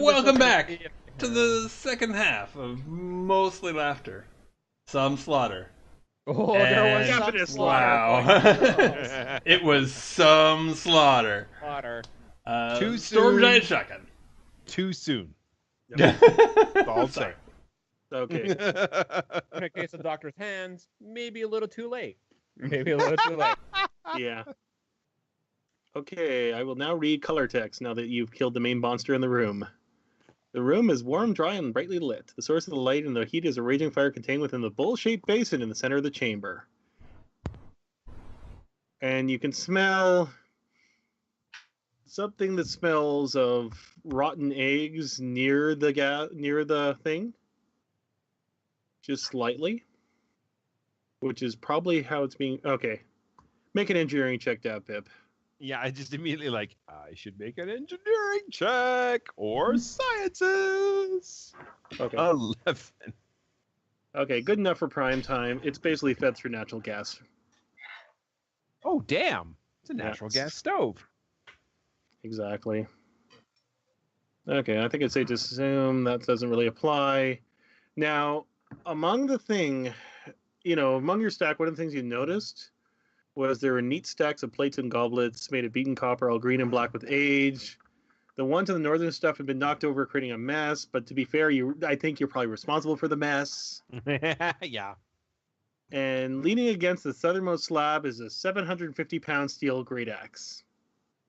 Welcome back to the second half of Mostly Laughter, Some Slaughter. Oh, there was Definite some Wow. slaughter. It was some slaughter. Slaughter. Too Storm soon. Giant Shotgun. Too soon. Yep. That's all I'm saying. Okay. In a case of Doctor's hands, maybe a little too late. Maybe a little too late. Yeah. Okay, I will now read color text now that you've killed the main monster in the room. The room is warm, dry, and brightly lit. The source of the light and the heat is a raging fire contained within the bowl-shaped basin in the center of the chamber. And you can smell something that smells of rotten eggs near the thing. Just slightly. Which is probably how it's being... Okay. Make an engineering check, Dab Pip. Yeah, I just immediately I should make an engineering check or sciences. Okay. 11. Okay, good enough for prime time. It's basically fed through natural gas. Oh, damn. It's a Yeah. natural gas stove. Exactly. Okay, I think it's safe to assume that doesn't really apply. Now, among your stack, one of the things you noticed was there were neat stacks of plates and goblets made of beaten copper, all green and black with age. The ones in the northern stuff had been knocked over, creating a mess. But to be fair, I think you're probably responsible for the mess. Yeah. And leaning against the southernmost slab is a 750-pound steel great axe.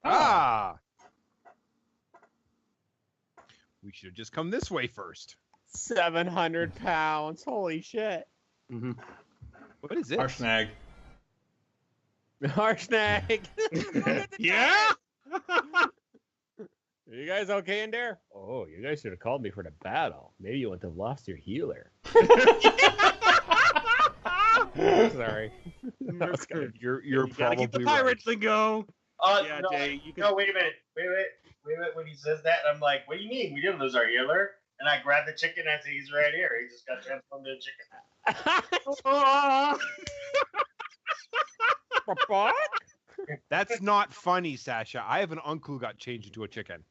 Ah. We should have just come this way first. 700 pounds. Holy shit. Mm-hmm. What is it? Arsnag. Harshnag. Yeah. You guys okay in there? Oh, you guys should have called me for the battle. Maybe you wouldn't have lost your healer. Sorry. You're You gotta probably keep the right. pirates to go. Yeah, no, Jay, you can. no, wait a minute. When he says that, I'm like, what do you mean? We didn't lose our healer. And I grab the chicken and I say, he's right here. He just got transformed into a chicken. That's not funny, Sasha. I have an uncle who got changed into a chicken.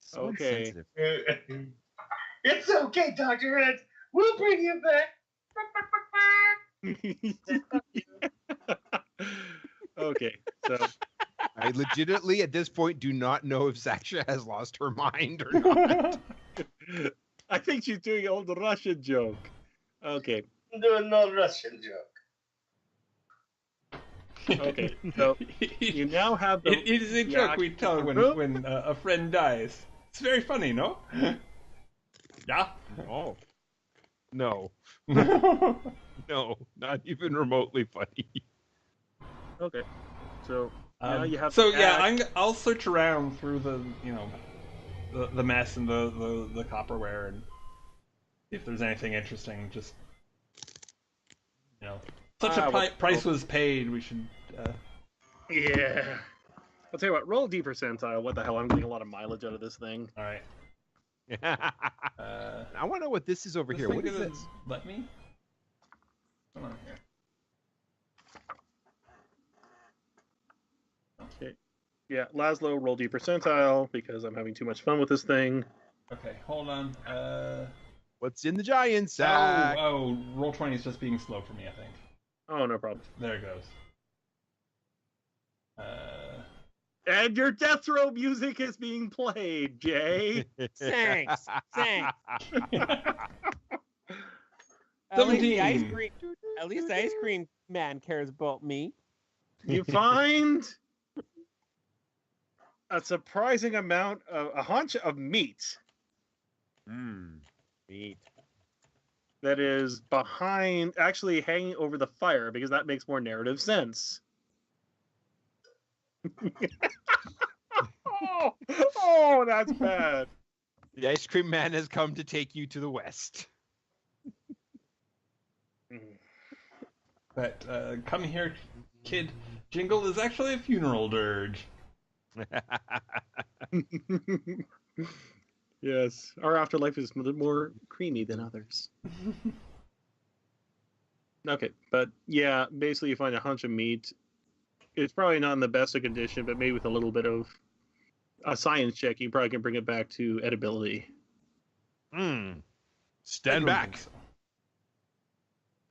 So Okay. insensitive. It's okay, Dr. Ed. We'll bring you back. Okay, so I legitimately, at this point, do not know if Sasha has lost her mind or not. I think she's doing an old Russian joke. Okay, I'm doing no Russian joke. okay. So you now have the. It is a joke we tell when a friend dies. It's very funny, no? Yeah. Oh. No. No, not even remotely funny. Okay, so now you have. So to yeah, add- I'll search around through the the mess and the copperware and see if there's anything interesting. Just such a price was paid. We should. Yeah. I'll tell you what. Roll a D percentile. What the hell? I'm getting a lot of mileage out of this thing. All right. I want to know what this is over This here. thing What is doesn't this? Let me. Come on here. Okay. Yeah, Laszlo, roll D percentile because I'm having too much fun with this thing. Okay, hold on. What's in the giant sack? Oh, roll 20 is just being slow for me, I think. Oh, no problem. There it goes. And your death row music is being played, Jay. Thanks. Thanks. At 17. least the ice cream man cares about me. You find a surprising amount of a hunch of meat Meat. that is behind, actually hanging over the fire, because that makes more narrative sense. oh, that's bad. The ice cream man has come to take you to the west. But come here, kid. Jingle is actually a funeral dirge. Yes, our afterlife is more creamy than others. Okay, but yeah, basically you find a hunch of meat. It's probably not in the best of condition, but maybe with a little bit of a science check, you probably can bring it back to edibility. Stand back. So.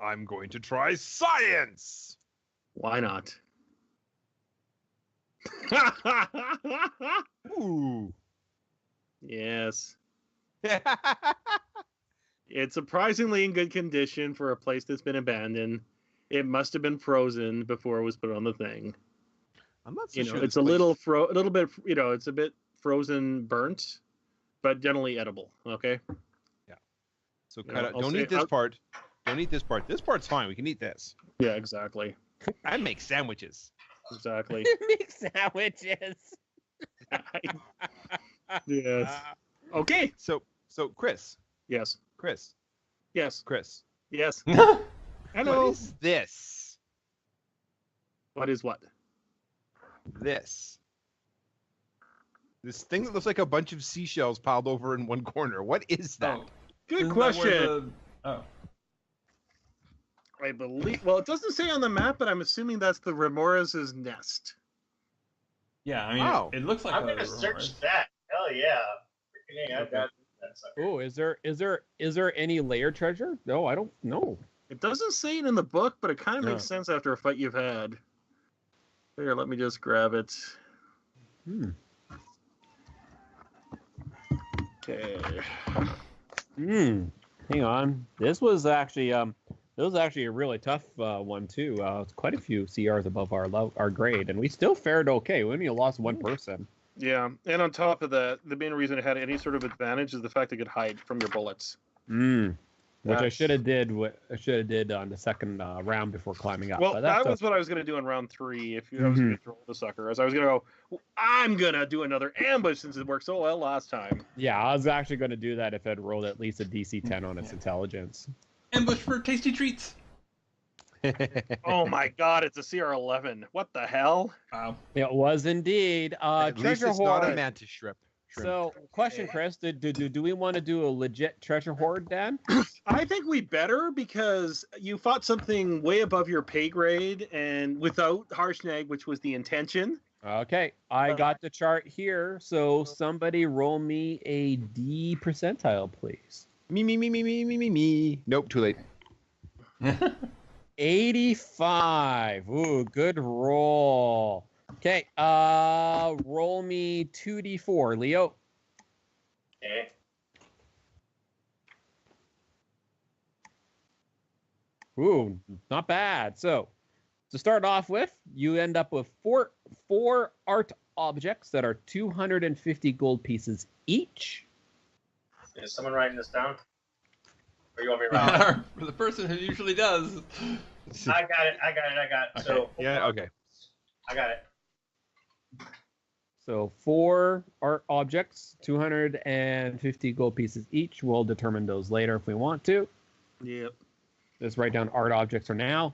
I'm going to try science. Why not? Ooh. Yes. It's surprisingly in good condition for a place that's been abandoned. It must have been frozen before it was put on the thing. I'm not so sure. It's a little bit, it's a bit frozen, burnt, but generally edible. Okay. Yeah. So cut out. I'll Don't say- eat this part. Don't eat this part. This part's fine. We can eat this. Yeah, exactly. I make sandwiches. Exactly. Make sandwiches. Yes. Okay. So Chris. Yes. Chris. Yes. Chris. Yes. What Hello. is this? What is what? This thing that looks like a bunch of seashells piled over in one corner. What is that? Oh, Good isn't that where question. Oh. I believe. Well, it doesn't say on the map, but I'm assuming that's the Remora's nest. Yeah, I mean, Oh. it looks like I'm a gonna Remora. search that. Hell yeah. Freaking A, I got that sucker. Oh, is there any layer treasure? No, I don't know. It doesn't say it in the book, but it kind of Yeah. makes sense after a fight you've had. Here, let me just grab it. Okay. Hang on. This was actually a really tough one too. It's quite a few CRs above our grade, and we still fared okay. We only lost one person. Yeah, and on top of that, the main reason it had any sort of advantage is the fact it could hide from your bullets. Which I That's- should have did. I should have did on the second round before climbing up. Well, but that that's was what I was going to do in round 3 if I was going to throw the sucker. As I was going to go, well, I'm going to do another ambush since it worked so well last time. yeah. I was actually going to do that if it rolled at least a DC 10 on its intelligence. Ambush for tasty treats. Oh my god, it's a CR11. What the hell? Wow. It was indeed. At least Treasure it's not a hoard. mantis shrimp. So, question, Chris: do we want to do a legit treasure hoard, Dan? I think we better because you fought something way above your pay grade and without Harshnag, which was the intention. Okay, I got the chart here. So somebody roll me a D percentile, please. Me. Nope, too late. 85. Ooh, good roll. Okay, roll me 2d4, Leo. Okay. Ooh, not bad. So, to start off with, you end up with four art objects that are 250 gold pieces each. Is someone writing this down? Or you want me to write it? For the person who usually does. I got it. So Yeah, okay. I got it. So 4 art objects, 250 gold pieces each. We'll determine those later if we want to. Yep. Just write down art objects for now.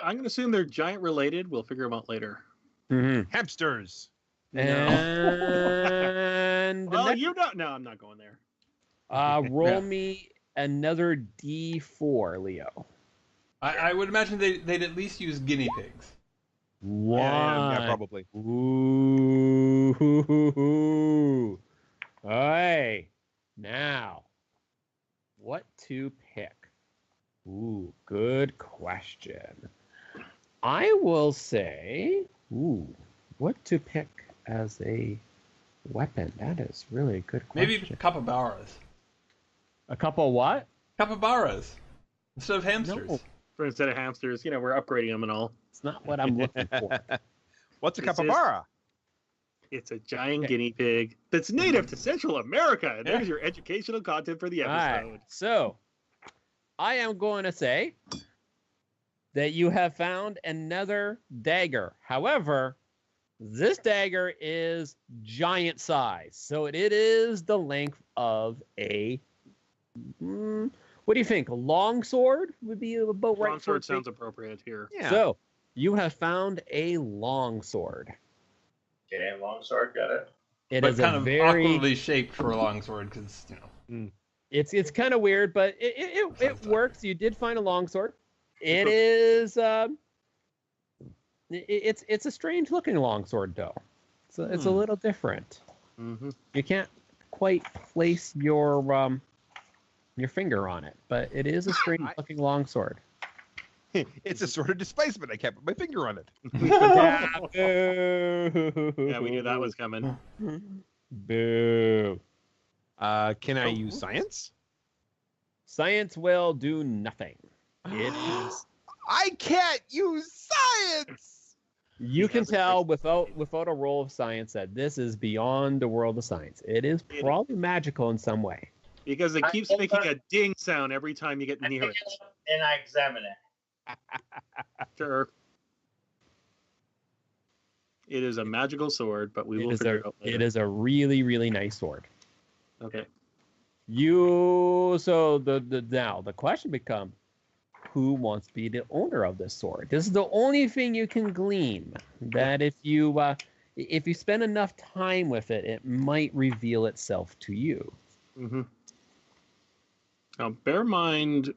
I'm going to assume they're giant related. We'll figure them out later. Hamsters. And the Well, next, you don't. No, I'm not going there. roll me another D4, Leo. I would imagine they'd at least use guinea pigs. One. Yeah, probably. Ooh. All right. Now, what to pick? Ooh, good question. I will say, what to pick as a weapon? That is really a good question. Maybe capybaras. A couple what? Capybaras. Instead of hamsters. No. For instead of hamsters, we're upgrading them and all. It's not what I'm looking for. What's a This is- capybara? It's a giant Okay. guinea pig that's native to Central America. And Yeah. there's your educational content for the All episode. right. So, I am going to say that you have found another dagger. However, this dagger is giant size. So it is the length of a... what do you think? A long sword would be about right. Longsword for it? sounds appropriate here. Yeah. So, you have found a long sword. Okay, longsword, got it. It But is kind a of very... awkwardly shaped for a longsword, because It's kind of weird, but it works. You did find a longsword. It is it's a strange looking longsword though. So it's a little different. Mm-hmm. You can't quite place your finger on it, but it is a strange-looking longsword. It's a sort of displacement. I can't put my finger on it. Yeah, Yeah, we knew that was coming. Boo. Can I use science? Science will do nothing. It is. I can't use science. You can tell without a roll of science that this is beyond the world of science. It is probably magical in some way. Because it keeps making a ding sound every time you get near it. And I examine it. Sure. It is a magical sword, but we will figure it out later. It is a really, really nice sword. Okay. So the question becomes, who wants to be the owner of this sword? This is the only thing you can glean. That if you spend enough time with it, it might reveal itself to you. Mm-hmm. Now, bear in mind.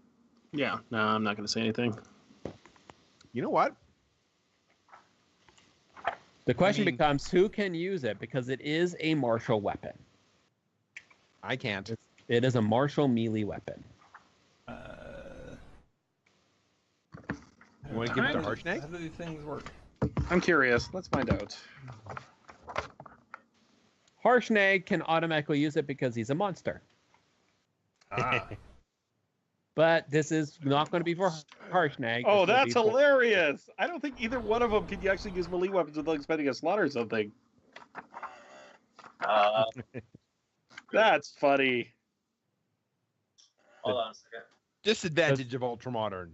Yeah. No, I'm not going to say anything. You know what? The question becomes, who can use it? Because it is a martial weapon. I can't. It is a martial melee weapon. You want to give it to Harshnag? How do these things work? I'm curious. Let's find out. Harshnag can automatically use it because he's a monster. Ah. But this is not going to be for Harshnag. Oh, that's hilarious! I don't think either one of them can actually use melee weapons without expecting a slaughter or something. That's funny. Hold on a second. Disadvantage of Ultramodern.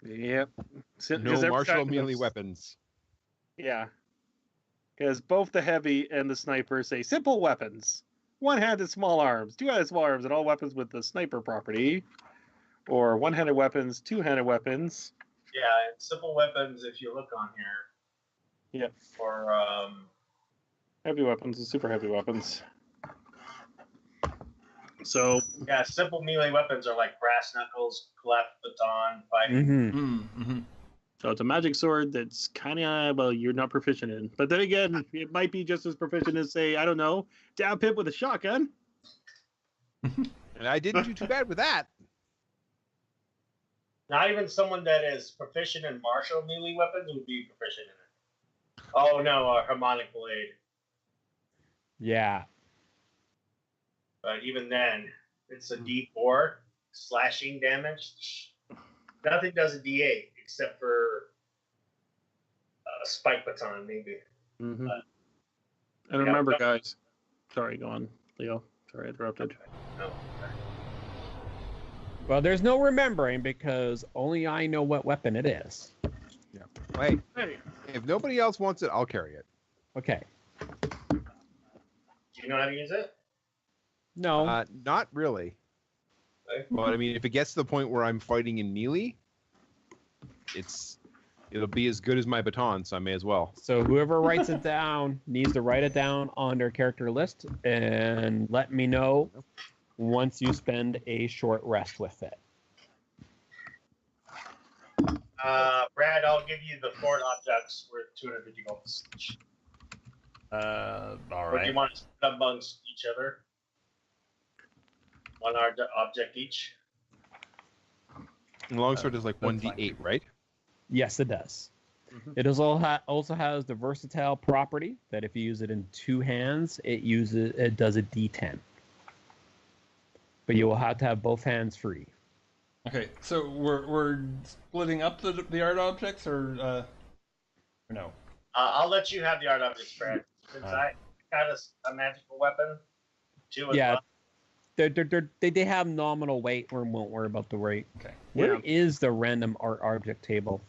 Yep. No martial melee weapons. Yeah. Because both the heavy and the sniper say simple weapons. One-handed small arms, two-handed small arms, and all weapons with the sniper property. Or one-handed weapons, two-handed weapons. Yeah, and simple weapons, if you look on here. Yep. For Heavy weapons and super heavy weapons. So yeah, simple melee weapons are like brass knuckles, cleft, baton, fighting. So it's a magic sword that's kind of, well, you're not proficient in. But then again, it might be just as proficient as, say, I don't know, dab pip with a shotgun. And I didn't do too bad with that. Not even someone that is proficient in martial melee weapons would be proficient in it. Oh no, a harmonic blade. Yeah. But even then, it's a D4 slashing damage. Nothing does a D8 except for a spike baton, maybe. Mm-hmm. And remember, guys. Sorry, go on, Leo. Sorry, I interrupted. No. Well, there's no remembering because only I know what weapon it is. Yeah. Wait. Hey. If nobody else wants it, I'll carry it. Okay. Do you know how to use it? No. Not really. Okay. But I mean, if it gets to the point where I'm fighting in melee, it'll be as good as my baton, so I may as well. So whoever writes it down needs to write it down on their character list and let me know once you spend a short rest with it. Brad, I'll give you the 4 objects worth 250 gold. All Or do you right. want to split amongst each other? 1 object each. And longsword is like that's 1d8, right? Yes, it does. Mhm. It also has the versatile property that if you use it in 2 hands, it does a D10. But you will have to have both hands free. Okay, so we're splitting up the art objects, or no? I'll let you have the art objects, Brad. Since I got a magical weapon, 2 as Yeah. well. They have nominal weight. We won't worry about the weight. Okay. Where is the random art object table?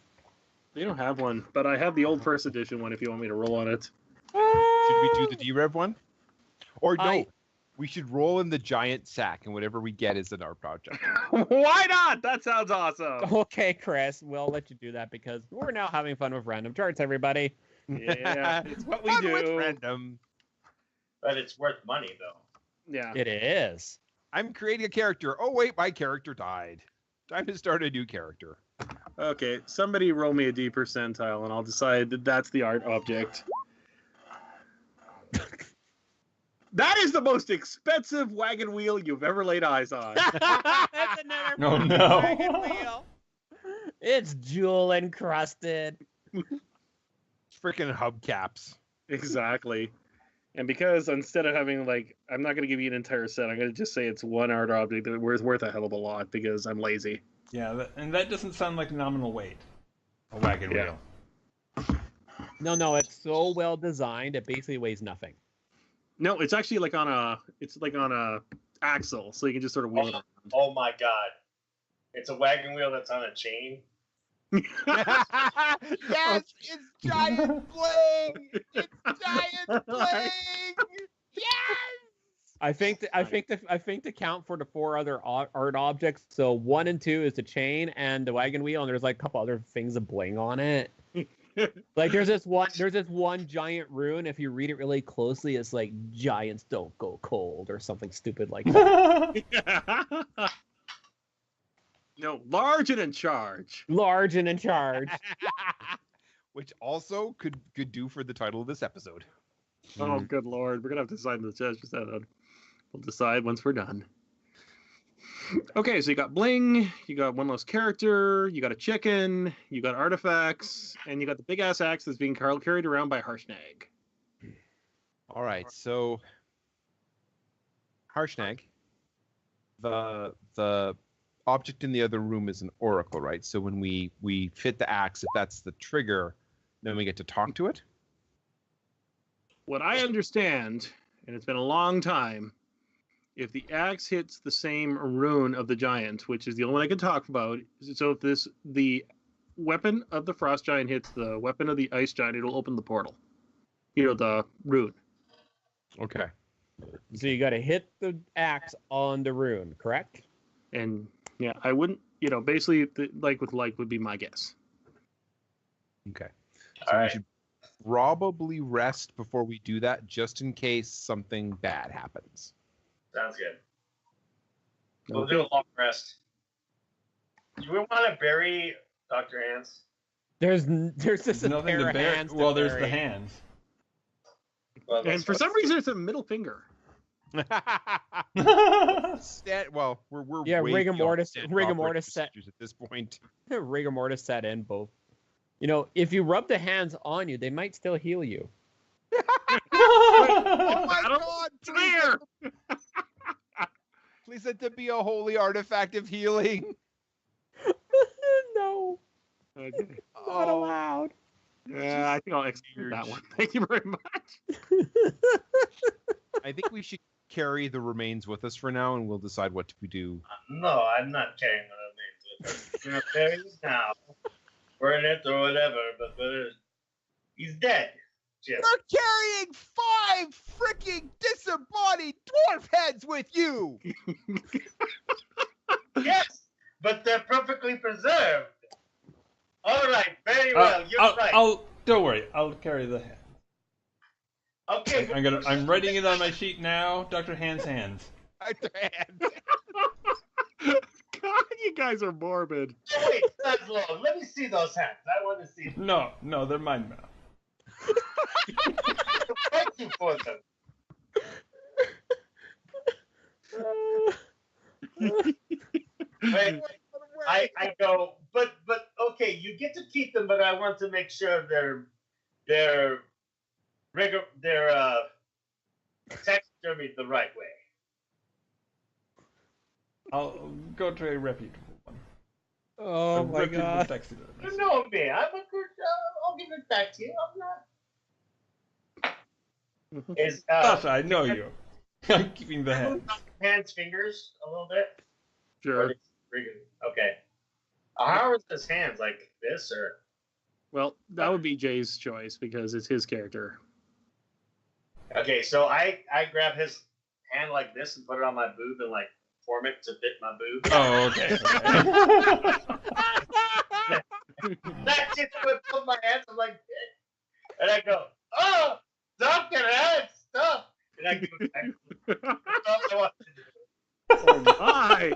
They don't have one, but I have the old first edition one if you want me to roll on it. Should we do the D-Rev one? Or no, I- we should roll in the giant sack, and whatever we get is an art project. Why not? That sounds awesome. Okay, Chris, we'll let you do that because we're now having fun with random charts, everybody. Yeah, it's what we Fun with do. random. But it's worth money, though. Yeah. It is. I'm creating a character. Oh, wait, my character died. Time to start a new character. Okay, somebody roll me a D percentile, and I'll decide that that's the art object. That is the most expensive wagon wheel you've ever laid eyes on. That's another Oh, fucking no. wagon wheel. It's jewel encrusted. Freaking hubcaps. Exactly. And because instead of having like, I'm not going to give you an entire set, I'm going to just say it's one art object that was worth a hell of a lot because I'm lazy. Yeah, and that doesn't sound like nominal weight. A wagon Yeah. wheel. No, it's so well designed it basically weighs nothing. No, it's actually like on a axle, so you can just sort of wheel it around. Oh my god. It's a wagon wheel that's on a chain. Yes, it's giant bling. It's giant bling. Yes. I think to count for the 4 other art objects. So 1 and 2 is the chain and the wagon wheel, and there's like a couple other things of bling on it. Like there's this one giant rune. If you read it really closely, it's like giants don't go cold or something stupid like that. No, large and in charge. Large and in charge. Which also could do for the title of this episode. Oh, good lord. We're going to have to decide the judge. We'll decide once we're done. Okay, so you got bling, you got one less character, you got a chicken, you got artifacts, and you got the big ass axe that's being carried around by Harshnag. All right, so Harshnag, the object in the other room is an oracle, right? So when we fit the axe, if that's the trigger, then we get to talk to it. What I understand, and it's been a long time, if the axe hits the same rune of the giant, which is the only one I can talk about, so if the weapon of the frost giant hits the weapon of the ice giant, it'll open the portal. You know, the rune. Okay. So you got to hit the axe on the rune, correct? And yeah, I wouldn't, basically like with like would be my guess. Okay. So All we right. should probably rest before we do that, just in case something bad happens. Sounds good. We'll do a long rest. Do we want to bury Dr. Hans? There's just a Nothing pair to of bear. hands. Well, to there's the bury. hands. Well, And that's for fine. some reason, it's a middle finger. Well, we're Yeah, way rigor beyond mortis- standard rigor operating mortis set. procedures at this point. Rigor mortis set in both. If you rub the hands on you, they might still heal you. Oh my I don't- God! Clear! Please let there be a holy artifact of healing. No, Okay. not allowed. Yeah, I think I'll execute that one. Thank you very much. I think we should carry the remains with us for now, and we'll decide what to do. No, I'm not carrying one of the names with us. We're gonna bury this now. Burn it or whatever, but he's dead. Jim. You're carrying 5 freaking disembodied dwarf heads with you. Yes, but they're perfectly preserved. All right, very well. You're right. Don't worry. I'll carry the hand. Okay, I'm writing it on my sheet now. Dr. Hand's hands. God, you guys are morbid. oh, wait, that's long. Let me see those hands. I want to see. No, they're mine now. Thank you for them. Wait, I go, but okay, you get to keep them, but I want to make sure they're taxidermied the right way. I'll go to a reputable one. Oh A my reputable god. taxidermist. You know me. I'm a good. I'll give it back to you. I'm not. Is Sasha, I know you. I'm keeping the hand. Hands fingers a little bit? Sure. Okay. How are his hands like this or? Well, that would be Jay's choice because it's his character. Okay, so I grab his hand like this and put it on my boob and like form it to fit my boob. Oh, okay. That's just what put my hands. I'm like, and I go, oh, Dr. Hand stuff, and I give it back. That's all I want to do. Oh my!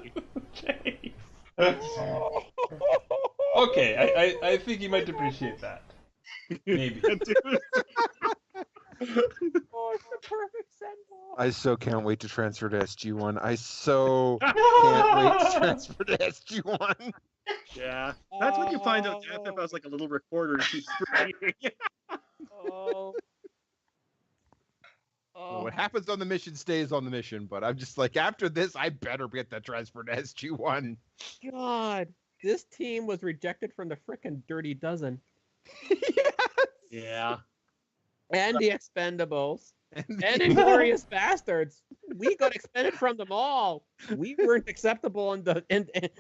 Okay, I think you might appreciate that. Maybe. Oh, it's the perfect ball. I so can't wait to transfer to SG1. I so can't wait to transfer to SG1. Yeah, that's when you find out the FF has like a little recorder to keep streaming. Oh. Oh. What happens on the mission stays on the mission, but I'm just like, after this, I better get that transfer to SG1. God, this team was rejected from the frickin' Dirty Dozen. Yeah. And the Expendables. And Inglorious Bastards. We got expended from them all. We weren't acceptable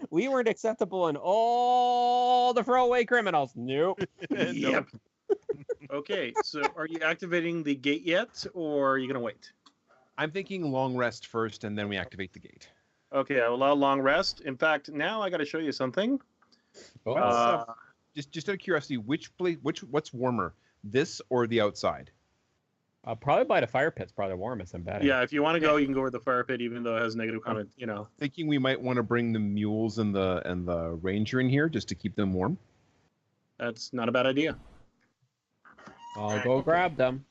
we weren't acceptable in all the throwaway criminals. Nope. Yep. Okay, so are you activating the gate yet, or are you gonna wait? I'm thinking long rest first, and then we activate the gate. Okay, I'll allow long rest. In fact, now I got to show you something. Just out of curiosity, what's warmer, this or the outside? Probably by the fire pit's probably the warmest, I'm betting. Yeah, if you want to go, you can go with the fire pit, even though it has negative comment. You know, Thinking we might want to bring the mules and the ranger in here just to keep them warm. that's not a bad idea. I'll go grab them.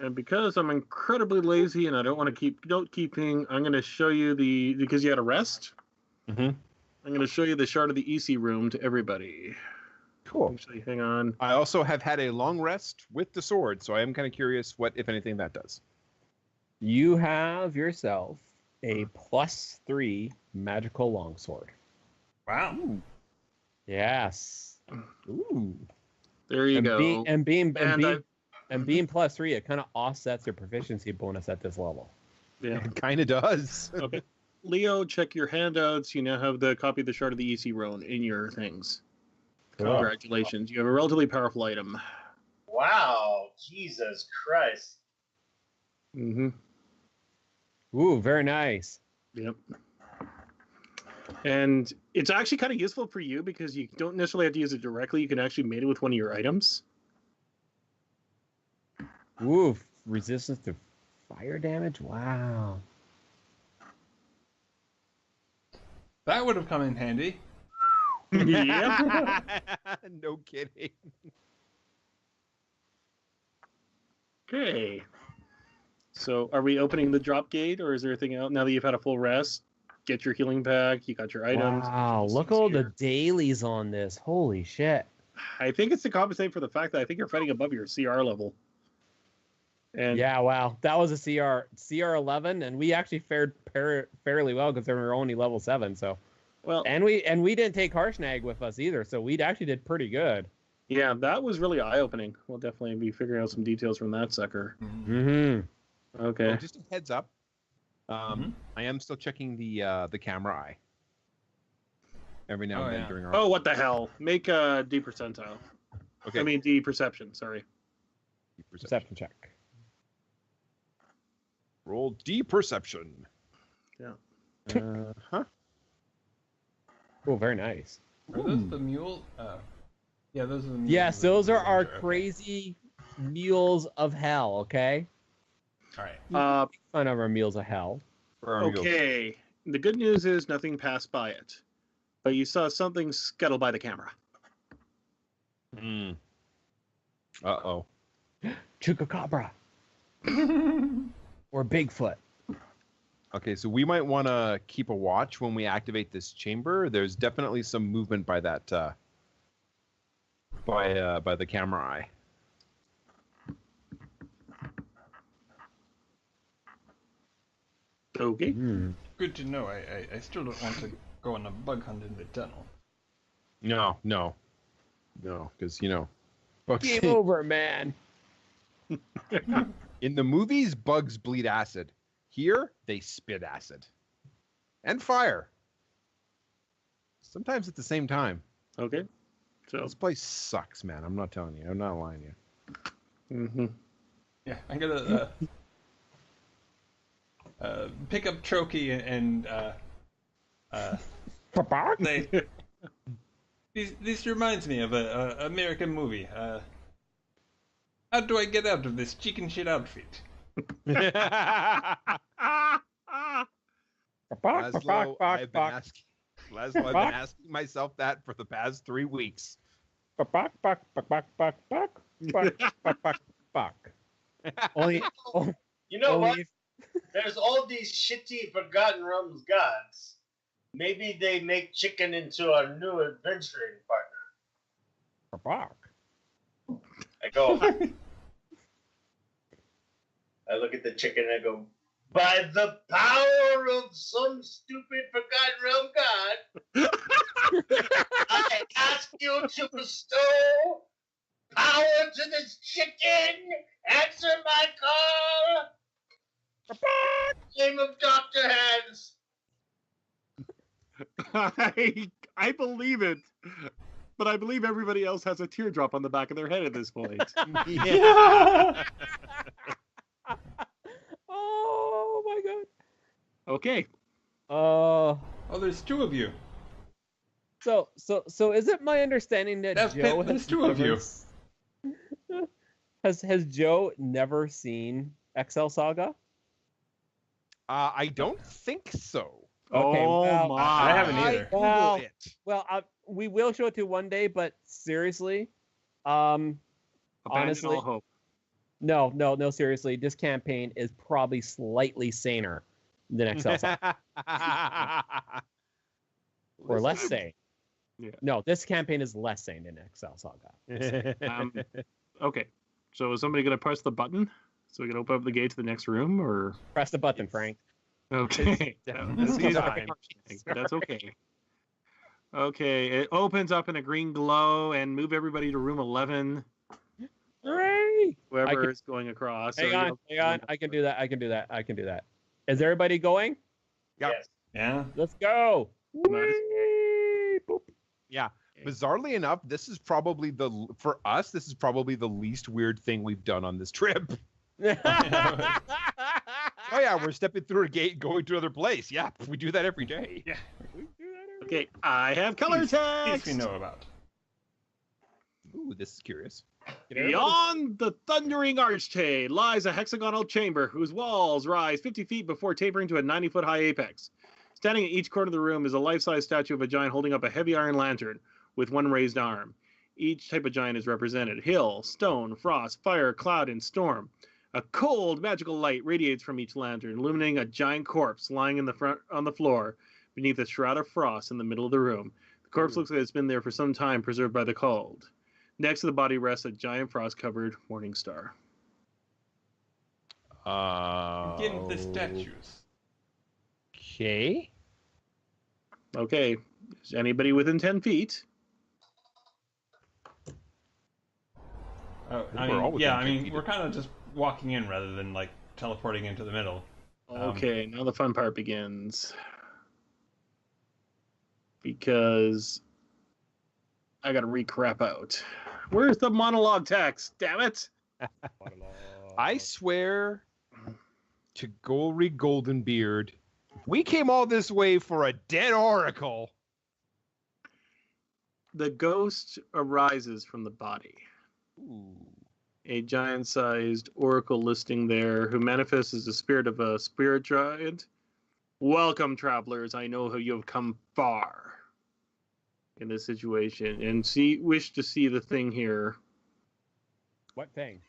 And because I'm incredibly lazy and I don't want to keep note keeping, I'm going to show you because you had a rest. Mm-hmm. I'm going to show you the shard of the EC room to everybody. Cool. Actually, hang on. I also have had a long rest with the sword, so I am kind of curious what, if anything, that does. You have yourself a +3 magical longsword. Wow. Yes. Ooh. There you go. Being +3, it kind of offsets your proficiency bonus at this level. Yeah. It kind of does. Okay. Leo, check your handouts. You now have the copy of the shard of the EC Roan in your things. Cool. Congratulations. You have a relatively powerful item. Wow, Jesus Christ. Mm-hmm. Ooh, very nice. Yep. And it's actually kind of useful for you because you don't necessarily have to use it directly. You can actually mate it with one of your items. Ooh, resistance to fire damage? Wow. That would have come in handy. Yep. No kidding. Okay. So are we opening the drop gate, or is there anything else? Now that you've had a full rest, get your healing pack, you got your items. Wow, look at all the dailies on this. Holy shit. I think it's to compensate for the fact that I think you're fighting above your CR level. And Yeah, wow. That was a CR 11, and we actually fared fairly well because we were only level 7, so. well, And we didn't take Harshnag with us either, so we actually did pretty good. yeah, that was really eye-opening. We'll definitely be figuring out some details from that sucker. Mm-hmm. Okay. Oh, just a heads up. I am still checking the camera eye. Every now and then during our. Oh, what the hell? Make a D percentile. Okay. I mean D perception. Sorry. Perception check. Roll D perception. Yeah. Huh. Oh, very nice. Are those the mule? Yeah, those are the mules. Yes, those are our Okay. crazy mules of hell, okay? All right. Make fun of our mules of hell. Okay. The good news is nothing passed by it, but you saw something scuttle by the camera. Mm. Uh-oh. Chupacabra. Or Bigfoot. Okay, so we might want to keep a watch when we activate this chamber. There's definitely some movement by that by the camera eye. Okay. Good to know. I still don't want to go on a bug hunt in the tunnel. No, because bugs. Game over, man. In the movies, bugs bleed acid. Here, they spit acid and fire. Sometimes at the same time. Okay. So. This place sucks, man. I'm not telling you. I'm not lying to you. Mm-hmm. Yeah, I'm gonna pick up Troki and say, this reminds me of a American movie. How do I get out of this chicken shit outfit? Laszlo, I've been asking myself that for the past 3 weeks. Fuck. Only, You know what? only There's all these shitty Forgotten Realms gods. Maybe they make chicken into a new adventuring partner. fuck. I go. I look at the chicken and I go, by the power of some stupid Forgotten Realm god, I ask you to bestow power to this chicken. Answer my call. Name of Dr. Hands. I believe it, but I believe everybody else has a teardrop on the back of their head at this point. Yeah. Oh my god. Okay. Oh. Oh, there's two of you. So is it my understanding that That's Joe there's has two of you. Has Joe never seen XL Saga? I don't think so. Okay, oh well, my! I haven't either. Google Well, it. Well, we will show it to you one day, but seriously, Abandon honestly, all hope. no, seriously, this campaign is probably slightly saner than XL Saga, or less sane. Yeah. No, this campaign is less sane than XL Saga. Okay. So is somebody going to press the button so we can open up the gate to the next room, or? Press the button, Frank. Okay. It's That seems like a time. harsh thing, but that's okay. Okay, it opens up in a green glow and move everybody to room 11. Hooray! Whoever is going across. Hang on. I can do that. Is everybody going? Yep. Yes. Yeah. Let's go. Nice. Whee! Boop. Yeah. Bizarrely enough, this is probably for us, this is probably the least weird thing we've done on this trip. Oh yeah, we're stepping through a gate, going to another place. Yeah, we do that every day. Yeah. Okay, I have color These text. we know about. Ooh, this is curious. Beyond the thundering archway lies a hexagonal chamber whose walls rise 50 feet before tapering to a 90-foot high apex. Standing at each corner of the room is a life-size statue of a giant holding up a heavy iron lantern with one raised arm. Each type of giant is represented: hill, stone, frost, fire, cloud, and storm. A cold, magical light radiates from each lantern, illuminating a giant corpse lying on the floor beneath a shroud of frost in the middle of the room. The corpse looks like it's been there for some time, preserved by the cold. Next to the body rests a giant frost-covered morning star. Get into the statues. Okay. Okay, is anybody within 10 feet? Oh, think we're all within 10 feet. we're kind of just walking in rather than like teleporting into the middle. Okay, now the fun part begins. Because I gotta re-crap out. Where's the monologue text? Damn it! I swear to Golry Goldenbeard, we came all this way for a dead oracle. The ghost arises from the body. Ooh. A giant-sized oracle listing there who manifests as the spirit of a spirit giant. Welcome, travelers. I know how you have come far in this situation and wish to see the thing here. What thing?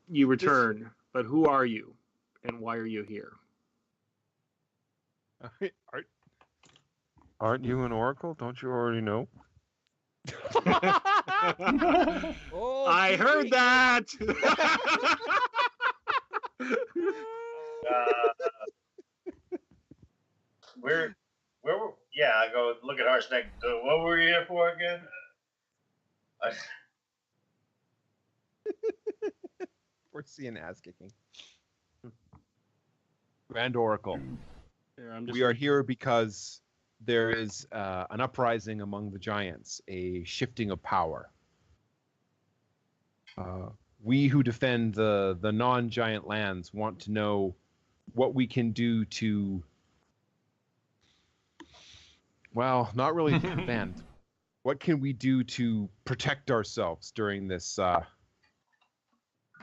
You return, but who are you and why are you here? Aren't you an oracle? Don't you already know? Oh, I heard that. Yeah, I go look at Arsenic. What were you here for again? We're seeing ass kicking. Grand Oracle. We are here because there is an uprising among the giants, a shifting of power. We who defend the non-giant lands want to know what we can do to, well, not really defend. What can we do to protect ourselves during this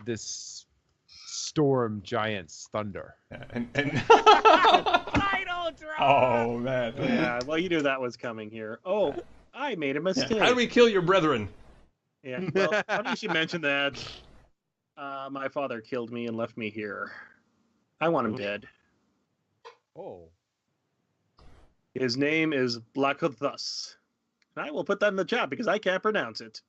this storm giant's thunder? And title drop. oh man, Yeah, well, you knew that was coming here. Oh, I made a mistake. how do we kill your brethren? Yeah, well, funny you should mention that. My father killed me and left me here. I want him dead. Oh. His name is Blackothus. I will put that in the chat because I can't pronounce it.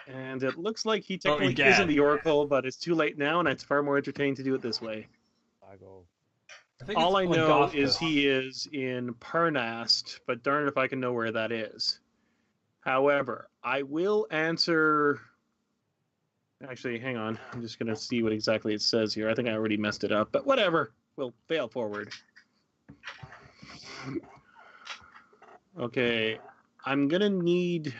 And it looks like he technically egad. isn't the Oracle, but it's too late now, and it's far more entertaining to do it this way. All I know is he is in Parnast, but darn if I can know where that is. However, I will answer... Actually, hang on. I'm just going to see what exactly it says here. I think I already messed it up, but whatever. We'll fail forward. Okay. I'm going to need...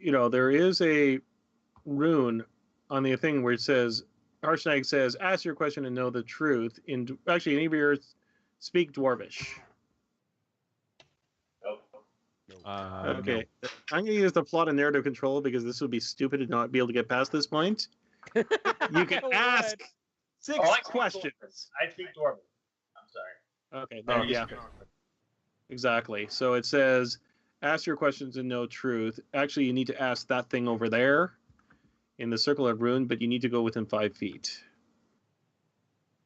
there is a rune on the thing where it says, Harshnag says, ask your question and know the truth. Actually, any of yours speak Dwarvish. Okay. No. I'm going to use the plot and narrative control because this would be stupid to not be able to get past this point. You can ask 6 questions. I speak Dwarvish. I'm sorry. Okay. Yeah. Exactly. So it says, ask your questions and know truth. Actually, you need to ask that thing over there in the circle of rune, but you need to go within 5 feet.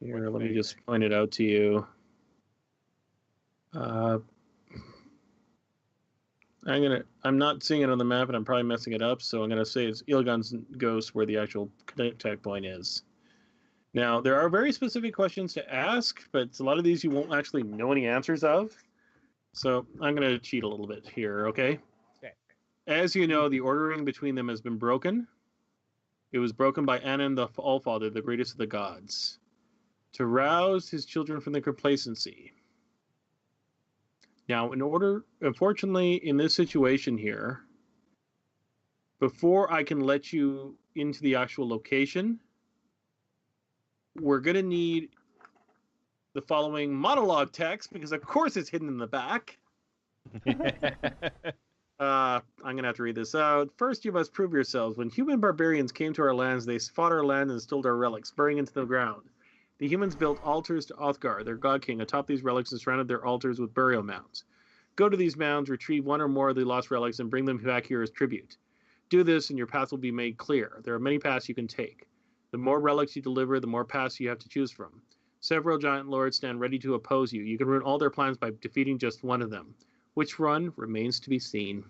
Here, let me just point it out to you. I'm not seeing it on the map, and I'm probably messing it up, so I'm going to say it's Illigan's Ghost where the actual contact point is. Now, there are very specific questions to ask, but a lot of these you won't actually know any answers of. So I'm going to cheat a little bit here, okay? Okay. As you know, the ordering between them has been broken. It was broken by Anan the Allfather, the greatest of the gods, to rouse his children from their complacency. Now, unfortunately, in this situation here, before I can let you into the actual location, we're going to need the following monologue text, because of course it's hidden in the back. I'm going to have to read this out. First, you must prove yourselves. When human barbarians came to our lands, they fought our land and stole our relics, burying into the ground. The humans built altars to Othgar, their god king, atop these relics and surrounded their altars with burial mounds. Go to these mounds, retrieve one or more of the lost relics, and bring them back here as tribute. Do this, and your path will be made clear. There are many paths you can take. The more relics you deliver, the more paths you have to choose from. Several giant lords stand ready to oppose you. You can ruin all their plans by defeating just one of them. Which one remains to be seen.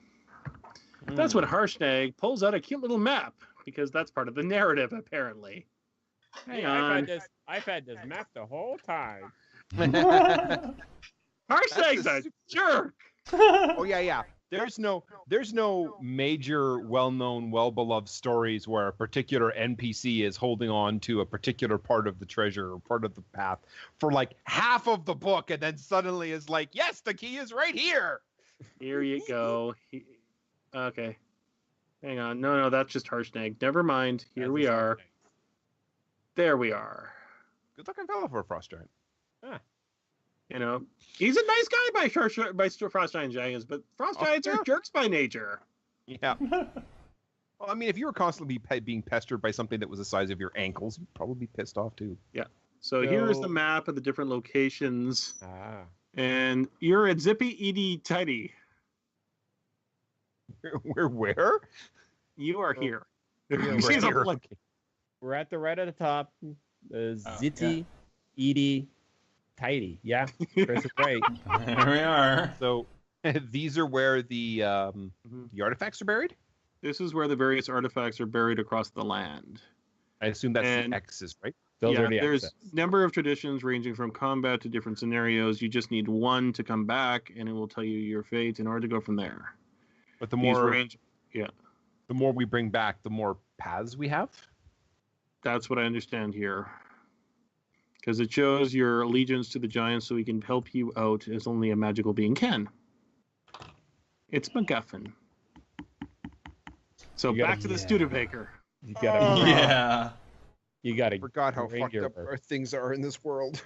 That's when Harshnag pulls out a cute little map, because that's part of the narrative, apparently. Hang on. I've had this map the whole time. Harshag's a jerk! Oh, yeah. There's no major, well-known, well-beloved stories where a particular NPC is holding on to a particular part of the treasure or part of the path for like half of the book, and then suddenly is like, yes, the key is right here. Here you go. Okay. Hang on. No, that's just Harshnag. Never mind. Here we are. There we are. Good looking fellow for a frost giant. He's a nice guy by frost giant dragons, but frost giants are jerks by nature. Yeah. Well, I mean, if you were constantly being pestered by something that was the size of your ankles, you'd probably be pissed off too. Yeah. So here's the map of the different locations. And you're at Zippy Edie Tidy. Where? You are here. We're at the right at the top. Zitty, Edie, Tidy. Yeah, Chris is right. There we are. So these are where the artifacts are buried? This is where the various artifacts are buried across the land. I assume that's the X's, right? Those are the there's X's. a number of traditions ranging from combat to different scenarios. You just need one to come back, and it will tell you your fate in order to go from there. But the more we bring back, the more paths we have? That's what I understand here. Because it shows your allegiance to the giants so he can help you out as only a magical being can. It's MacGuffin. So back to the Studebaker. You gotta, yeah. You gotta. I forgot how fucked up our things are in this world.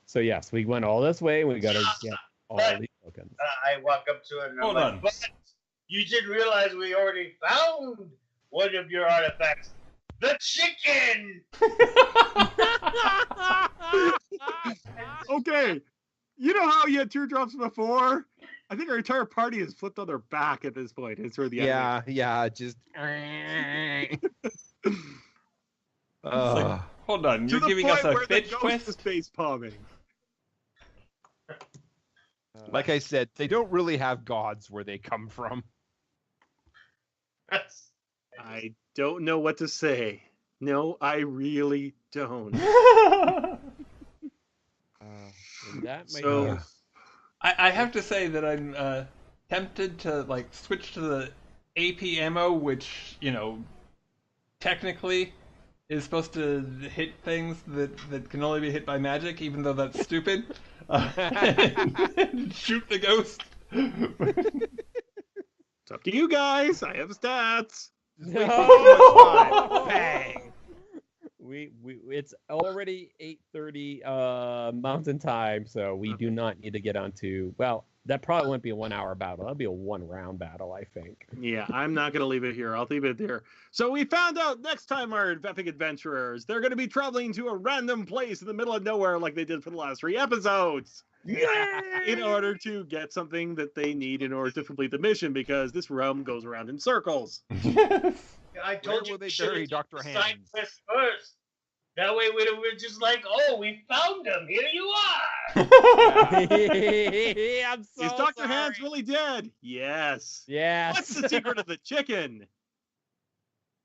So yes, we went all this way. We gotta get all these tokens. I walk up to it and Hold on. But you did realize we already found one of your artifacts. The chicken! Okay. You know how you had teardrops before? I think our entire party is flipped on their back at this point. It's where the Yeah, just. Hold on, to you're the giving point us a where the bitch ghost is quest? face palming. Like I said, they don't really have gods where they come from. I don't know what to say. No, I really don't. That might So- be I have to say that I'm tempted to like switch to the AP ammo, which technically is supposed to hit things that can only be hit by magic, even though that's stupid. And shoot the ghost. It's up to you guys. I have stats. No! Bang! It's already 8:30 Mountain Time, so we do not need to get onto. Well, that probably won't be a 1 hour battle. That'll be a 1 round battle, I think. Yeah, I'm not going to leave it here. I'll leave it there. So we found out next time our epic adventurers, they're going to be traveling to a random place in the middle of nowhere like they did for the last 3 episodes. In order to get something that they need in order to complete the mission, because this realm goes around in circles. I told you will they we should bury have Dr. done the side Hands? quest first. That way we're just like, oh, we found him. Here you are. I'm so Is Dr. sorry. Hands really dead? Yes. Yes. What's the secret of the chicken?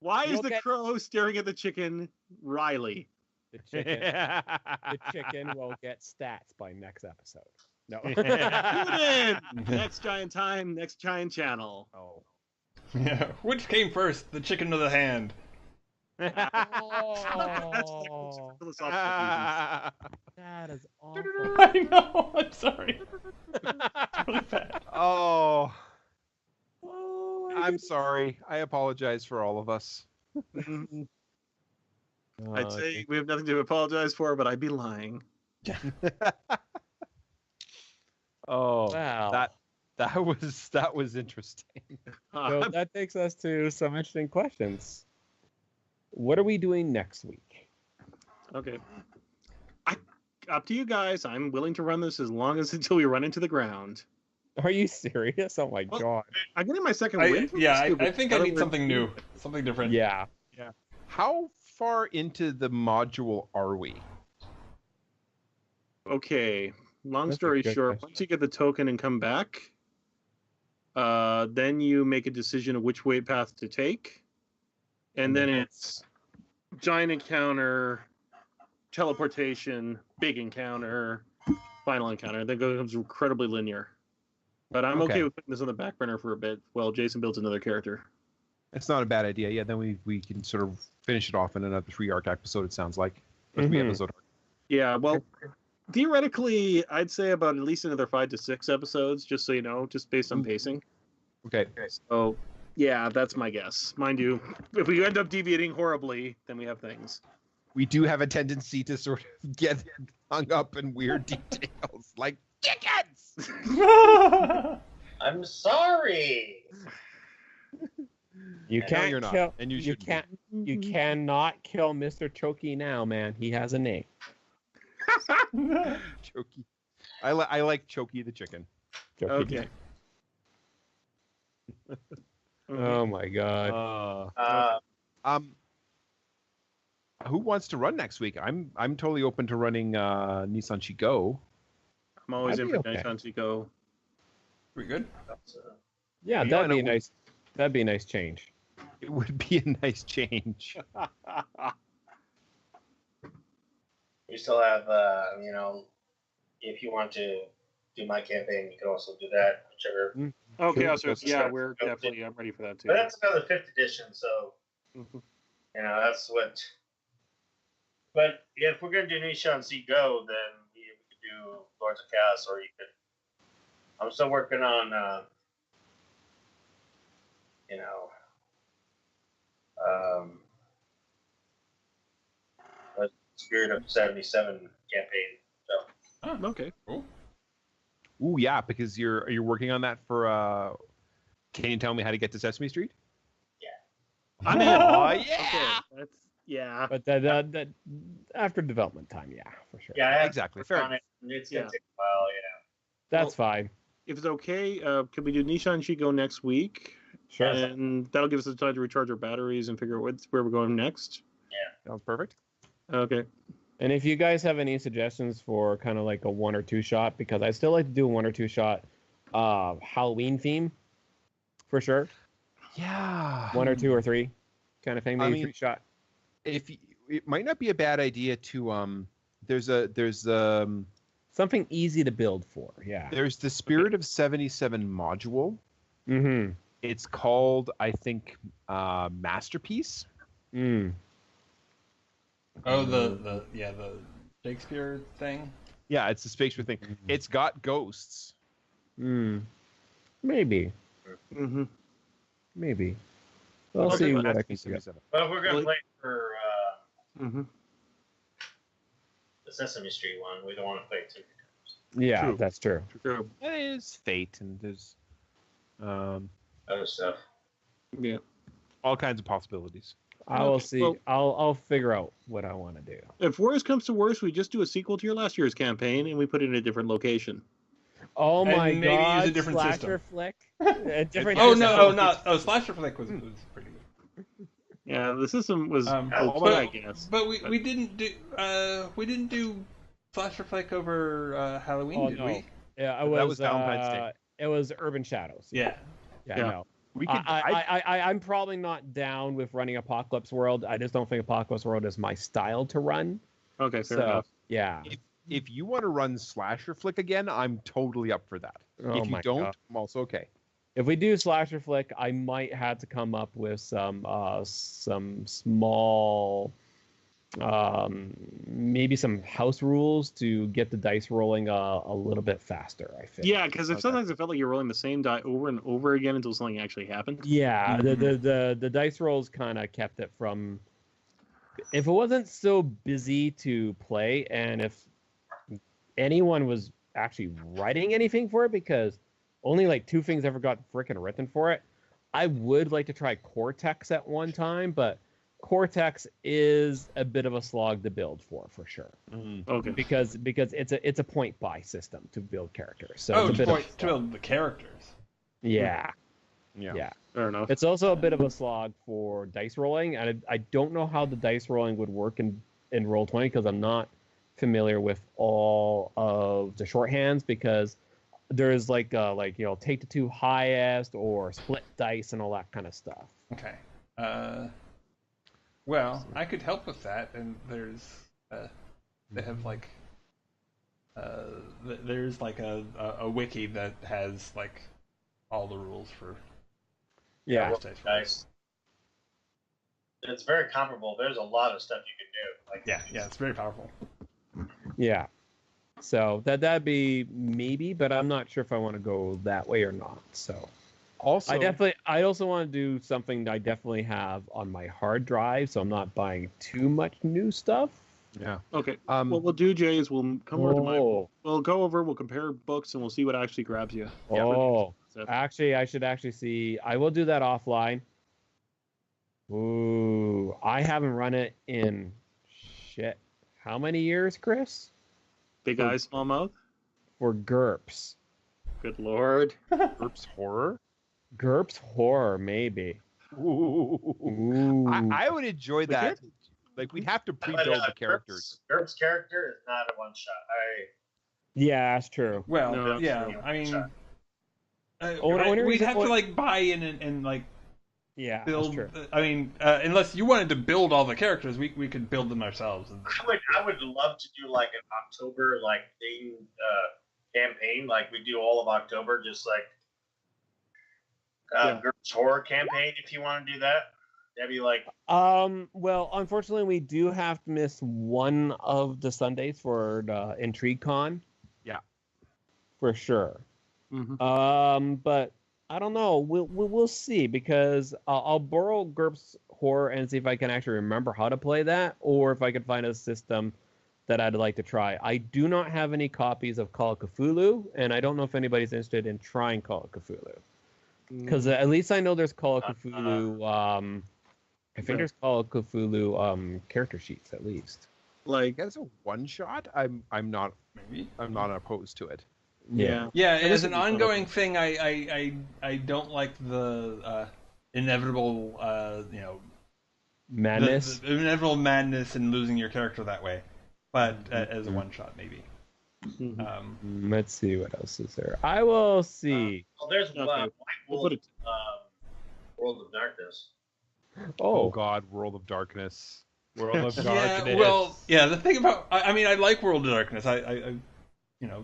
Why is You'll the get- crow staring at the chicken, Riley? The chicken will get stats by next episode. No. Tune in. Next giant time, next giant channel. Oh. Yeah. Which came first, the chicken or the hand? That's Oh, philosophical that is awful. I know. I'm sorry. It's really bad. Oh, Oh, I'm sorry. I apologize for all of us. reasons. Oh, I'd say we have nothing to apologize for, but I'd be lying. Oh, wow. that was interesting. So that takes us to some interesting questions. What are we doing next week? Okay. Up to you guys. I'm willing to run this as long as until we run into the ground. Are you serious? Oh my Well, god. I'm getting my second win. from I this, think I need something new, something different. Yeah. How far into the module are we? Okay. Long That's a story good short, question. once you get the token and come back, then you make a decision of which way path to take. And then it's giant encounter, teleportation, big encounter, final encounter. That becomes incredibly linear. But I'm okay Okay. with putting this on the back burner for a bit while Jason builds another character. It's not a bad idea. Yeah, then we can sort of finish it off in another 3-arc episode. It sounds like. Or 3 Mhm. episode. Yeah, well, theoretically, I'd say about at least another 5 to 6 episodes, just so you know, just based on pacing. Okay. So, yeah, that's my guess. Mind you, if we end up deviating horribly, then we have things. We do have a tendency to sort of get hung up in weird details, like chickens. I'm sorry. You No, can't you're not, kill. and you You shouldn't be. can't. You cannot kill Mr. Choki now, man. He has a name. Choky. I like Choky the chicken. Choki. Okay. Oh my god. Who wants to run next week? I'm totally open to running Nissan Chico. I'm always That'd in be for okay. Nissan Chico. We good? Yeah, Yeah, that'd be no, nice. That'd be a nice change. It would be a nice change. We still have, if you want to do my campaign, you can also do that, whichever. Okay, Sure, so that's- yeah, we're definitely. I'm ready for that too. But that's another 5th edition, so Mhm. that's what. But if we're gonna do Nishan See Go, then we could do Lords of Chaos, or you could. I'm still working on, the Spirit of 77 campaign. So Okay. Cool. Ooh, yeah, because you're working on that for. Can you tell me how to get to Sesame Street? I'm in. Oh Okay, yeah. Yeah. But that after development time, yeah, for sure. Yeah, I have Exactly, to fair work on it, and it's gonna take a while. Yeah. That's fine. If it's okay, can we do Nishan Chico next week? Sure. And that'll give us the time to recharge our batteries and figure out where we're going next. Sounds perfect. Okay. And if you guys have any suggestions for kind of like a 1 or 2 shot, because I still like to do a 1 or 2 shot Halloween theme, for sure. Yeah. 1 or 2 or 3 kind of thing. Maybe 3 shot. It might not be a bad idea to there's Something easy to build for. Yeah. there's the Spirit of 77 module. Mm-hmm. It's called, I think, Masterpiece. Mm. Oh, the Shakespeare thing. Yeah, it's the Shakespeare thing. It's got ghosts. Mm. Maybe. Mm-hmm. Maybe. I'll Okay, see but what I can Masterpiece figure. 77. But if we're gonna Well, play for Mm-hmm. the Sesame Street one, we don't want to play it too. Yeah, True. that's true. True. It is Fate, and there's Other stuff. Yeah. all kinds of possibilities. I will Okay, see. well- I'll figure out what I want to do. If worst comes to worst, we just do a sequel to your last year's campaign and we put it in a different location. Oh And my maybe use god! a different slasher system. flick. A different. Oh system. no, Slasher Flick was pretty good. Yeah, the system was Um, okay, I guess. But we didn't do Slasher Flick over Halloween, Oh, did no. we? Yeah, That was Valentine's Day. It was Urban Shadows. Yeah. Yeah. Yeah. No. We could. I'm probably not down with running Apocalypse World. I just don't think Apocalypse World is my style to run. Okay, fair So enough. yeah. if you want to run Slasher Flick again, I'm totally up for that. Oh if you my don't, God. I'm also okay. If we do Slasher Flick, I might have to come up with some small, maybe some house rules to get the dice rolling a little bit faster. I think. Yeah, because Okay. sometimes it felt like you're rolling the same die over and over again until something actually happened. Yeah, Mhm. the dice rolls kind of kept it from. If it wasn't so busy to play, and if anyone was actually writing anything for it, because only like 2 things ever got freaking written for it, I would like to try Cortex at one time, but Cortex is a bit of a slog to build for sure, Okay. because it's a point buy system to build characters. So Oh, it's a to bit of a slog. build the characters. Yeah. Yeah. Yeah. Fair enough. It's also a bit of a slog for dice rolling, and I don't know how the dice rolling would work in Roll20 because I'm not familiar with all of the shorthands, because there's like take the 2 highest or split dice and all that kind of stuff. Okay. Well, I could help with that, and there's they have like there's like a wiki that has like all the rules for Yeah. dice rolls. Nice. It's very comparable. There's a lot of stuff you can do. Like Yeah, it's very powerful. Yeah. So that'd be maybe, but I'm not sure if I want to go that way or not. So Also, I also want to do something that I definitely have on my hard drive, so I'm not buying too much new stuff. yeah. Okay. Um, What we'll do, Jay, is we'll come over to my. Oh, We'll go over. We'll compare books, and we'll see what actually grabs you. oh. So- Actually, I should actually see. I will do that offline. Ooh, I haven't run it in shit. How many years, Chris? Big eyes, small mouth. For GURPS. Good lord. GURPS horror. GURPS horror, maybe. Ooh. Ooh. I would enjoy But that. Like we'd have to pre-build the characters. GURPS character is not a one shot. Yeah, that's true. Well, No, that's yeah, true. I mean, Only we'd reason- have to like buy in and like Yeah, build. that's true. I mean, unless you wanted to build all the characters, we could build them ourselves. And, I would love to do like an October like thing campaign. Like we do all of October, just like Yeah. GURPS horror campaign. If you want to do that, that'd be like Well, unfortunately, we do have to miss one of the Sundays for the Intrigue Con. Yeah. For sure. Mm-hmm. But I don't know. We'll see, because I'll borrow GURPS horror and see if I can actually remember how to play that, or if I can find a system that I'd like to try. I do not have any copies of Call of Cthulhu, and I don't know if anybody's interested in trying Call of Cthulhu. Because at least I know there's Call of Cthulhu I think there's Call of Cthulhu character sheets at least. Like, As a one shot, I'm not Maybe. opposed to to it. yeah. Yeah, guess as it'd an be fun, ongoing thing, I don't like the inevitable Madness. the inevitable madness and losing your character that way. But as a one shot, maybe. Mhm. Let's see what else is there. I will see. Well, there's Okay. White We'll Wolf, put it. World of Darkness. Oh God, World of Darkness. World of Darkness. Yeah, well, yeah. The thing about, I mean, I like World of Darkness. I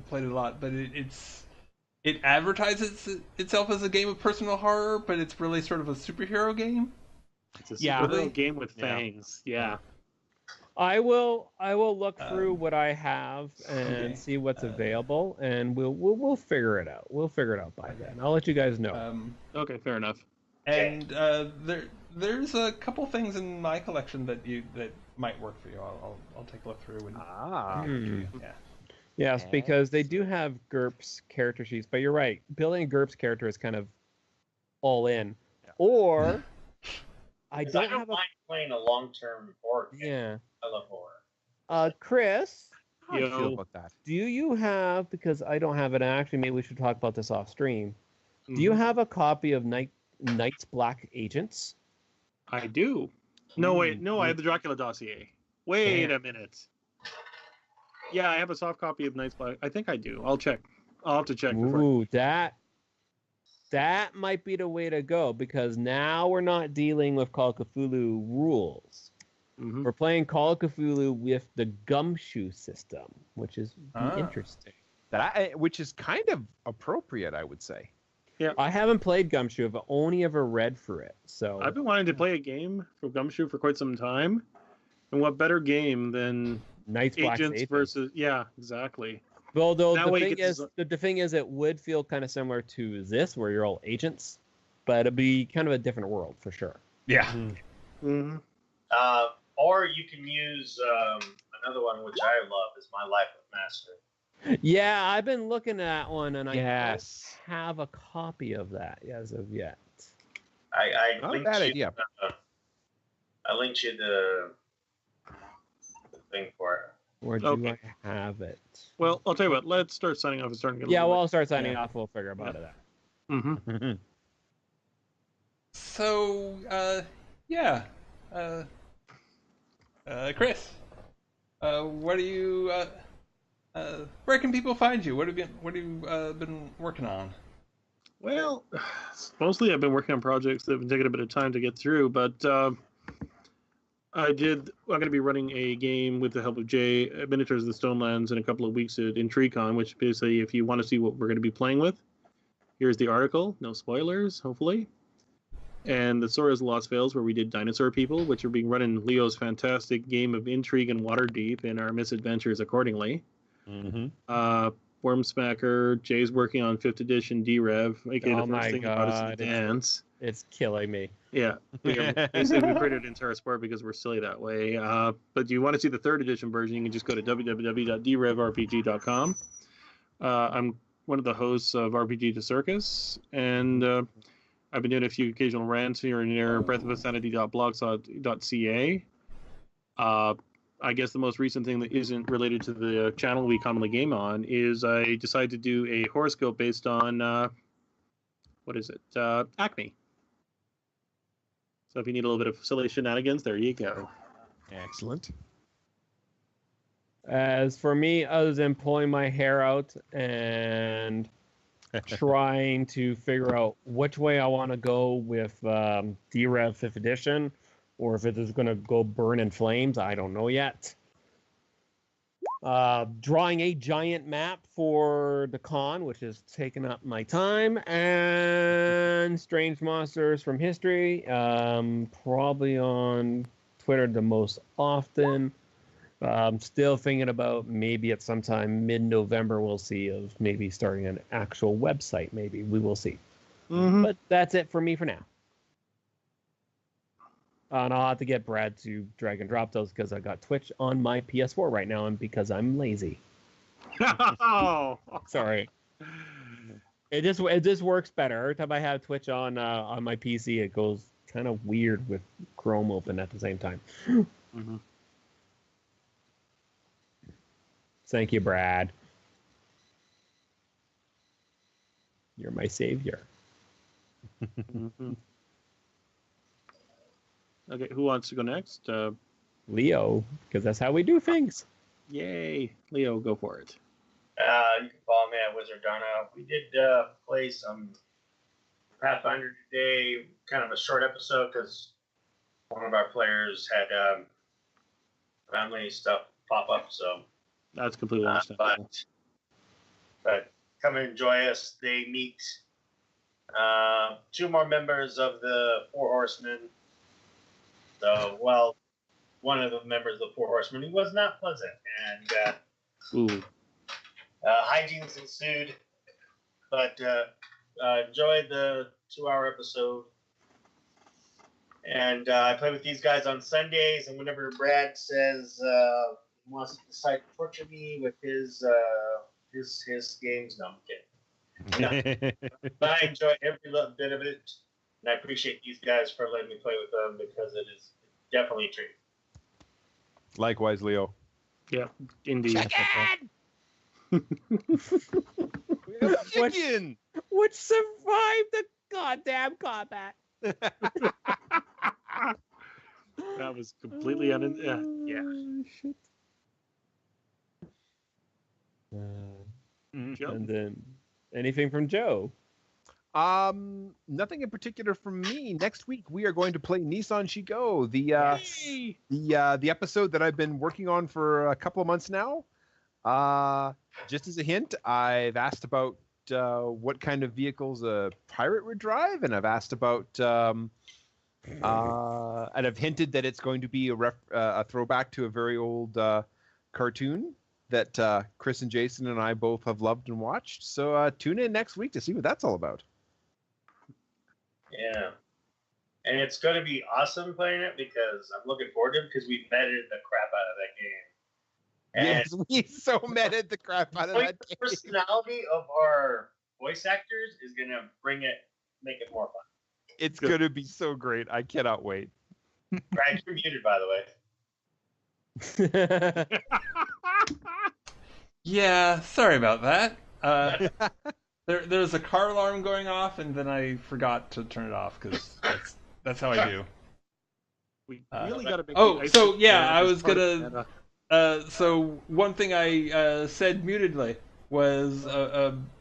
played it a lot, but it advertises itself as a game of personal horror, but it's really sort of a superhero game. It's a Yeah. superhero game with Yeah. fangs. Yeah. I will look through what I have and okay. see what's available, and we'll figure it out. We'll figure it out by then. I'll let you guys know. Okay, fair enough. And there's a couple things in my collection that might work for you. I'll take a look through and yeah. Yes, because they do have GURPS character sheets, but you're right. Building a GURPS character is kind of all in. Or I I don't don't have a mind playing a long-term horror game. yeah. I love horror. Chris, How do you Yo. feel about that? do you have, because I don't have it, actually maybe we should talk about this off stream. Do you Mhm. have a copy of Night's Black Agents? I do. No, wait. No, I have the Dracula dossier. Wait a minute. Yeah, I have a soft copy of Night's Black. I think I do. I'll check. I'll have to check. Before. Ooh, that might be the way to go, because now we're not dealing with Call of Cthulhu rules. Mhm. We're playing Call of Cthulhu with the gumshoe system, which is Ah. interesting. Which is kind of appropriate, I would say. I haven't played Gumshoe. I've only ever read for it. So I've been wanting to play a game for Gumshoe for quite some time. And what better game than Night's Black Agents Agents versus... Yeah, exactly. Well, though That the way you thing get is, to- the thing is, it would feel kind of similar to this, where you're all agents, but it'd be kind of a different world for sure. Yeah. Mm-hmm. Or you can use another one which I love is My Life with Master. Yeah, I've been looking at one, and I Yes. don't have a copy of that as of yet. I Not a linked bad you, idea. I linked you the thing for it. Or do Okay. I have it? Well, I'll tell you what. Let's start signing off and starting to get a Yeah, little well, I'll start signing Yeah. off. We'll figure about it. Mm-hmm. So, yeah. Chris, what do you? Where can people find you? What have you been working on? Well, mostly I've been working on projects that have been taking a bit of time to get through, but I'm going to be running a game with the help of Jay, Miniatures of the Stonelands, in a couple of weeks at IntrigueCon, which basically, if you want to see what we're going to be playing with, here's the article. No spoilers, hopefully. And the Sora's Lost Vales, where we did Dinosaur People, which are being run in Leo's fantastic game of Intrigue and Waterdeep, and our misadventures accordingly. Mm-hmm. Wormsmacker, Jay's working on 5th edition D-Rev, aka Oh the my first thing about us in God. the dance. It's killing me. Yeah, basically we created an entire sport because we're silly that way. But you want to see the 3rd edition version, you can just go to www.drevrpg.com. I'm one of the hosts of RPG to Circus, and I've been doing a few occasional rants here and there, breathofsanity.blogspot.ca. I guess the most recent thing that isn't related to the channel we commonly game on is I decided to do a horoscope based on, Acme. So if you need a little bit of silly shenanigans, there you go. Excellent. As for me, other than pulling my hair out and trying to figure out which way I want to go with D-Rev 5th edition, or if it is going to go burn in flames, I don't know yet. Drawing a giant map for the con, which has taken up my time, and Strange Monsters from History, probably on Twitter the most often. Still thinking about maybe at some time mid-November we'll see of maybe starting an actual website. Maybe we will see. Mm-hmm. But that's it for me for now. And I'll have to get Brad to drag and drop those because I got Twitch on my PS4 right now, and because I'm lazy. Oh. Sorry. It just works better. Every time I have Twitch on my PC, it goes kind of weird with Chrome open at the same time. Mhm. Thank you, Brad. You're my savior. Mhm. Okay, who wants to go next? Leo, because that's how we do things. Yay, Leo, go for it. You can follow me at Wizard Donna. We did play some Pathfinder today, kind of a short episode because one of our players had family stuff pop up. So, That's completely understandable. but come and enjoy us. They meet two more members of the Four Horsemen. So, well, one of the members of the Four Horsemen, he was not pleasant, and Ooh. hijinks ensued. But enjoyed the 2-hour episode. And I play with these guys on Sundays, and whenever Brad says he wants to decide to torture me with his games, no, I'm kidding. But I enjoy every little bit of it, and I appreciate these guys for letting me play with them because it is definitely a treat. Likewise, Leo. Yeah, indeed. Chicken! Chicken! Which survived the goddamn combat. That was completely yeah. Shit. Joe? And then anything from Joe? Nothing in particular from me. Next week we are going to play Nissan Shigo, Yay! the episode that I've been working on for a couple of months now. Just as a hint, I've asked about what kind of vehicles a pirate would drive, and I've asked about and I've hinted that it's going to be a throwback to a very old cartoon that Chris and Jason and I both have loved and watched. So tune in next week to see what that's all about. Yeah. And it's going to be awesome playing it because I'm looking forward to it because we vetted the crap out of that game. And Yes, we so meted the crap out of that the game. personality of our voice actors is going to make it more fun. It's going to be so great. I cannot wait. Brad, you're muted, by the way. Yeah, sorry about that. There's a car alarm going off, and then I forgot to turn it off because that's how I do. We really got to make. Oh, the ice so cream yeah, man I as was part gonna. of that, So one thing I said mutedly was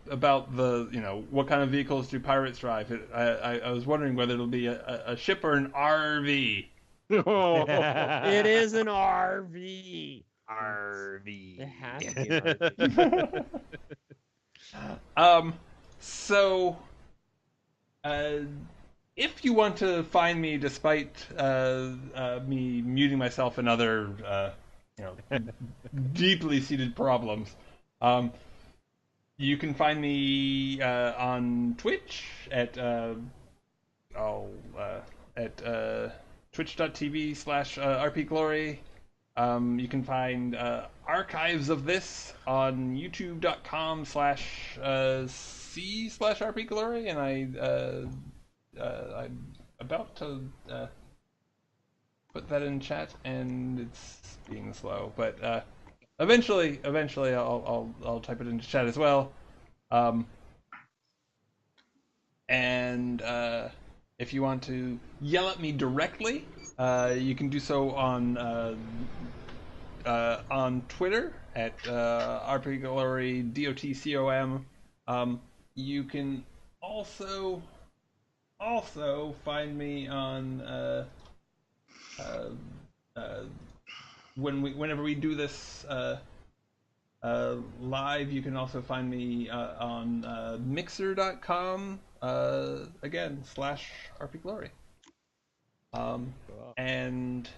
about the what kind of vehicles do pirates drive. I was wondering whether it'll be a ship or an RV. Oh. It is an RV. RV. It has to be an RV. So, if you want to find me despite me muting myself and other, deeply seated problems, you can find me on Twitch at twitch.tv/RPGlory. You can find archives of this on youtube.com/c/RPGlory, and I'm about to put that in chat, and it's being slow, but eventually I'll type it into chat as well. And if you want to yell at me directly, you can do so on Twitter at RPGlory DOTCOM. You can also find me on whenever we do this live. You can also find me on Mixer.com again /RPGlory. And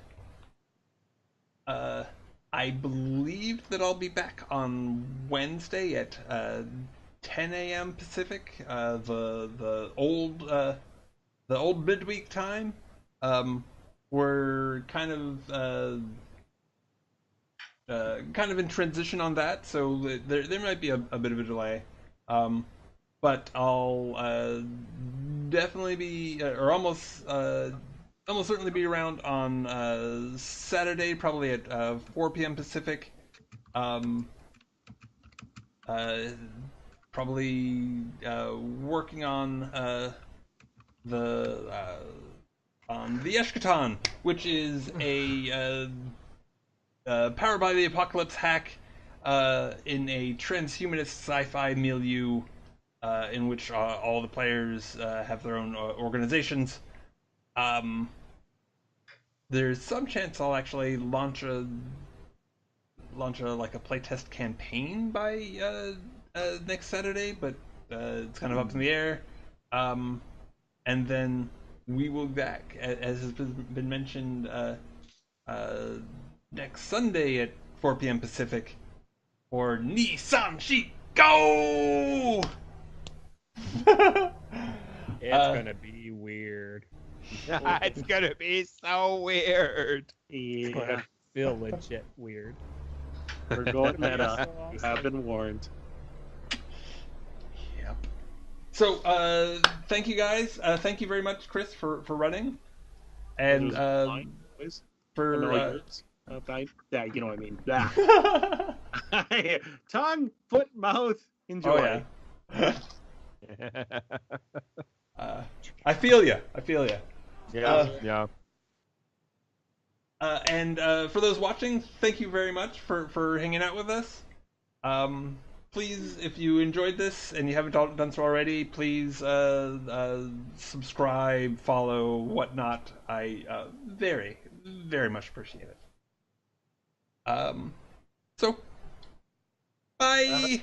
I believe that I'll be back on Wednesday at 10 a.m. Pacific, the old midweek time. We're kind of in transition on that, so there might be a bit of a delay. But I'll definitely be, or almost certainly be around on Saturday, probably at 4 p.m. Pacific. Probably working on the Eschaton, which is a Powered by the Apocalypse hack in a transhumanist sci-fi milieu in which all the players have their own organizations. There's some chance I'll actually launch a playtest campaign by next Saturday, but it's kind of up in the air. And then we will be back, as has been mentioned, next Sunday at 4 p.m. Pacific for Nissan Sheet Go! It's gonna be weird. It's gonna be so weird. It's Yeah, gonna feel legit weird. we're going meta. So You awesome. have been warned. Yep. So, thank you guys. Thank you very much, Chris, for running. And Mine, boys. for No, yours. Yeah, you know what I mean. Yeah. Tongue, foot, mouth. Enjoy. oh yeah. I feel you. Yeah, yeah. And for those watching, thank you very much for hanging out with us. Please, if you enjoyed this and you haven't done so already, please subscribe, follow, whatnot. I very, very much appreciate it. So, bye.